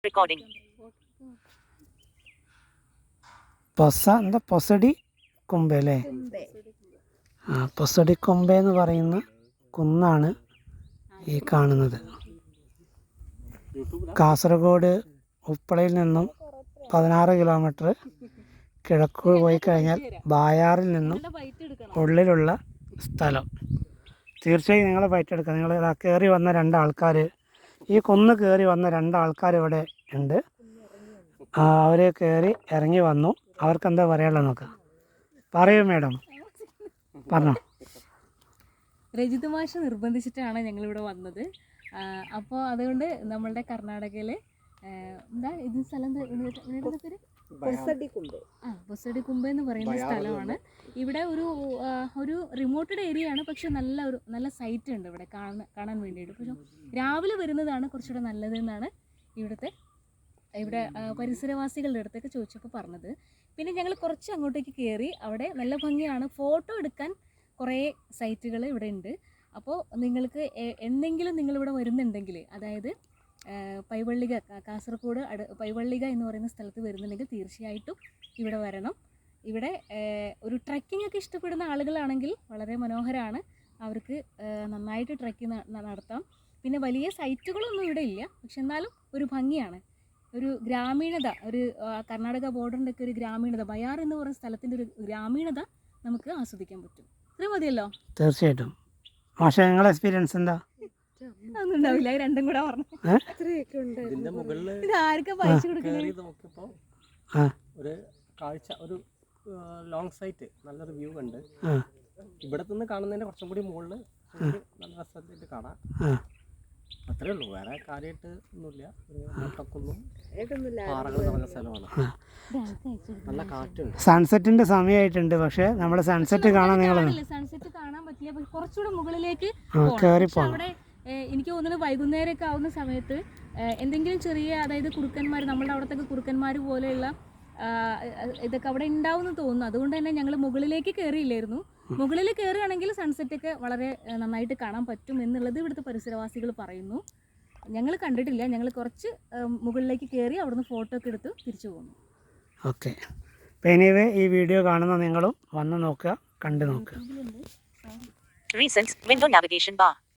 Recording. എന്താ പൊസടി കൊമ്പ അല്ലേ? പൊസടി കൊമ്പ എന്ന് പറയുന്ന കുന്നാണ് ഈ കാണുന്നത്. കാസർഗോഡ് ഉപ്പളയിൽ നിന്നും 16 കിലോമീറ്റർ കിഴക്ക് പോയി കഴിഞ്ഞാൽ ബായാറിൽ നിന്നും ഉള്ളിലുള്ള സ്ഥലം. തീർച്ചയായും നിങ്ങൾ ബൈറ്റ് എടുക്കുക. നിങ്ങൾ കയറി വന്ന രണ്ടാൾക്കാർ, ഈ കുന്ന് കയറി വന്ന രണ്ടാൾക്കാർ ഇവിടെ ഉണ്ട്. അവർ കയറി ഇറങ്ങി വന്നു. അവർക്ക് എന്താ പറയാനുള്ളത് നോക്കാം. പറയൂ മേഡം, പറഞ്ഞോ. രജിത് മാഷ് നിർബന്ധിച്ചിട്ടാണ് ഞങ്ങളിവിടെ വന്നത്. അപ്പോൾ അതുകൊണ്ട് നമ്മളുടെ കർണാടകയിൽ എന്താ ഇത് സ്ഥലം പേര് പൊസടി കുമ്പ എന്ന് പറയുന്ന സ്ഥലമാണ്. ഇവിടെ ഒരു റിമോട്ടഡ് ഏരിയ ആണ്. പക്ഷെ നല്ല സൈറ്റ് ഉണ്ട് ഇവിടെ കാണാൻ വേണ്ടിയിട്ട്. പക്ഷെ രാവിലെ വരുന്നതാണ് കുറച്ചുകൂടെ നല്ലതെന്നാണ് ഇവിടെ പരിസരവാസികളുടെ അടുത്തൊക്കെ ചോദിച്ചപ്പോൾ പറഞ്ഞത്. പിന്നെ ഞങ്ങൾ കുറച്ച് അങ്ങോട്ടേക്ക് കയറി. അവിടെ നല്ല ഭംഗിയാണ്. ഫോട്ടോ എടുക്കാൻ കുറേ സൈറ്റുകൾ ഇവിടെ ഉണ്ട്. അപ്പോൾ നിങ്ങൾക്ക് എന്തെങ്കിലും നിങ്ങളിവിടെ വരുന്നുണ്ടെങ്കിൽ, അതായത് പൈവള്ളിക, കാസർഗോഡ് പൈവള്ളിക എന്ന് പറയുന്ന സ്ഥലത്ത് വരുന്നുണ്ടെങ്കിൽ തീർച്ചയായിട്ടും ഇവിടെ വരണം. ഇവിടെ ഒരു ട്രക്കിംഗ് ഒക്കെ ഇഷ്ടപ്പെടുന്ന ആളുകളാണെങ്കിൽ വളരെ മനോഹരമാണ്. അവർക്ക് നന്നായിട്ട് ട്രക്കിംഗ് നടത്താം. പിന്നെ വലിയ സൈറ്റുകളൊന്നും ഇവിടെ ഇല്ല, പക്ഷെ എന്നാലും ഒരു ഭംഗിയാണ്. ഒരു ഗ്രാമീണത, ഒരു കർണാടക ബോർഡറിൻ്റെ ഒക്കെ ഒരു ഗ്രാമീണത, ബയാർ എന്ന് പറയുന്ന സ്ഥലത്തിൻ്റെ ഒരു ഗ്രാമീണത നമുക്ക് ആസ്വദിക്കാൻ പറ്റും. ഇത്ര മതിയല്ലോ? തീർച്ചയായിട്ടും. പക്ഷേ നിങ്ങളുടെ എക്സ്പീരിയൻസ് എന്താ? ഒന്നും ഉണ്ടാവില്ല, രണ്ടും കൂടെ പറഞ്ഞു. ഇത് ആർക്കാ പൈസ കൊടുക്കുന്നത്? ഒരു കാഴ്ച, ഒരു ലോങ് സൈറ്റ്, നല്ലൊരു വ്യൂ ഉണ്ട്. ഇവിടെ നിന്ന് കാണുന്നതിന്റെ കുറച്ചും കൂടി മുകളിൽ നല്ല രസമായിട്ട് കാണാം. അത്രേ ഉള്ളൂ, വേറെ കാര്യമായിട്ട് ഒന്നുമില്ല. മൊട്ടക്കൊന്നും പാറകൾ നിറഞ്ഞ സ്ഥലമാണ്. നല്ല കാറ്റുണ്ട്. സൺസെറ്റിന്റെ സമയമായിട്ടുണ്ട്. പക്ഷെ നമ്മുടെ സൺസെറ്റ് കാണാൻ സൺസെറ്റ് കാണാൻ പറ്റില്ല. കുറച്ചുകൂടെ മുകളിലേക്ക് അവിടെ എനിക്ക് തോന്നുന്നത് വൈകുന്നേരമൊക്കെ ആവുന്ന സമയത്ത് എന്തെങ്കിലും ചെറിയ, അതായത് കുറുക്കന്മാർ, നമ്മുടെ അവിടത്തൊക്കെ കുറുക്കന്മാർ പോലെയുള്ള ഇതൊക്കെ അവിടെ ഉണ്ടാവുമെന്ന് തോന്നുന്നു. അതുകൊണ്ട് തന്നെ ഞങ്ങൾ മുകളിലേക്ക് കയറിയില്ലായിരുന്നു. മുകളിൽ കയറുകയാണെങ്കിൽ സൺസെറ്റൊക്കെ വളരെ നന്നായിട്ട് കാണാൻ പറ്റും എന്നുള്ളത് ഇവിടുത്തെ പരിസരവാസികൾ പറയുന്നു. ഞങ്ങൾ കണ്ടിട്ടില്ല. ഞങ്ങൾ കുറച്ച് മുകളിലേക്ക് കയറി അവിടുന്ന് ഫോട്ടോ ഒക്കെ എടുത്ത് തിരിച്ചു പോകുന്നു. ഓക്കെ. എനിവേ, ഈ വീഡിയോ കാണുന്ന നിങ്ങളും വന്ന് നോക്കുക, കണ്ടു നോക്കുക. Recent window navigation bar.